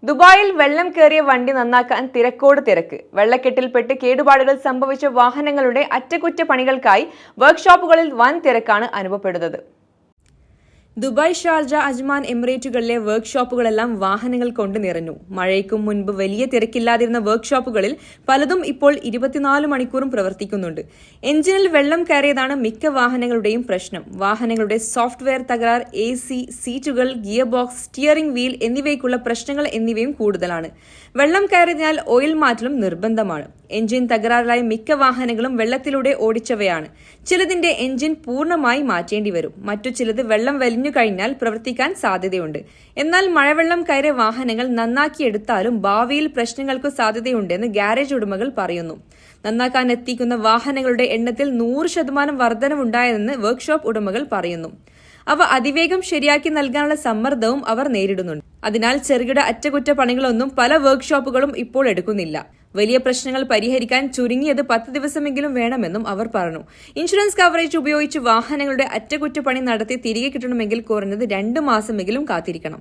ദുബായിൽ വെള്ളം കയറിയ വണ്ടി നന്നാക്കാൻ തിരക്കോട് തിരക്ക്. വെള്ളക്കെട്ടിൽപ്പെട്ട് കേടുപാടുകൾ സംഭവിച്ച വാഹനങ്ങളുടെ അറ്റകുറ്റപ്പണികൾക്കായി വർക്ക്ഷോപ്പുകളിൽ വൻ തിരക്കാണ് അനുഭവപ്പെടുന്നത്. ദുബായ്, ഷാർജ, അജ്മാൻ എമിറേറ്റുകളിലെ വർക്ക്ഷോപ്പുകളെല്ലാം വാഹനങ്ങൾ കൊണ്ട് നിറഞ്ഞു. മഴയ്ക്കും മുൻപ് വലിയ തിരക്കില്ലാതിരുന്ന വർക്ക്ഷോപ്പുകളിൽ പലതും ഇപ്പോൾ 24 മണിക്കൂറും പ്രവർത്തിക്കുന്നുണ്ട്. എഞ്ചിനിൽ വെള്ളം കയറിയതാണ് മിക്ക വാഹനങ്ങളുടെയും പ്രശ്നം. വാഹനങ്ങളുടെ സോഫ്റ്റ്വെയർ തകരാർ, AC, സീറ്റുകൾ, ഗിയർ ബോക്സ്, സ്റ്റിയറിംഗ് വീൽ എന്നിവയ്ക്കുള്ള പ്രശ്നങ്ങൾ എന്നിവയും കൂടുതലാണ്. വെള്ളം കയറിയതിനാൽ ഓയിൽ മാറ്റലും നിർബന്ധമാണ്. എഞ്ചിൻ തകരാറിലായ മിക്ക വാഹനങ്ങളും വെള്ളത്തിലൂടെ ഓടിച്ചവയാണ്. ചിലതിന്റെ എഞ്ചിൻ പൂർണ്ണമായി മാറ്റേണ്ടി വരും. മറ്റു ചിലത് വെള്ളം വലിഞ്ഞു കഴിഞ്ഞാൽ പ്രവർത്തിക്കാൻ സാധ്യതയുണ്ട്. എന്നാൽ മഴവെള്ളം കയറിയ വാഹനങ്ങൾ നന്നാക്കിയെടുത്താലും ഭാവിയിൽ പ്രശ്നങ്ങൾക്ക് സാധ്യതയുണ്ടെന്ന് ഗാരേജ് ഉടമകൾ പറയുന്നു. നന്നാക്കാൻ എത്തിക്കുന്ന വാഹനങ്ങളുടെ എണ്ണത്തിൽ 100% വർധനവുണ്ടായെന്ന് വർക്ക്ഷോപ്പ് ഉടമകൾ പറയുന്നു. അവ അതിവേഗം ശരിയാക്കി നൽകാനുള്ള സമ്മർദ്ദവും അവർ നേരിടുന്നുണ്ട്. അതിനാൽ ചെറുകിട അറ്റകുറ്റപ്പണികളൊന്നും പല വർക്ക്ഷോപ്പുകളും ഇപ്പോൾ എടുക്കുന്നില്ല. വലിയ പ്രശ്നങ്ങൾ പരിഹരിക്കാൻ ചുരുങ്ങിയത് 10 ദിവസമെങ്കിലും വേണമെന്നും അവർ പറഞ്ഞു. ഇൻഷുറൻസ് കവറേജ് ഉപയോഗിച്ച് വാഹനങ്ങളുടെ അറ്റകുറ്റപ്പണി നടത്തി തിരികെ കിട്ടണമെങ്കിൽ കുറഞ്ഞത് 2 മാസമെങ്കിലും കാത്തിരിക്കണം.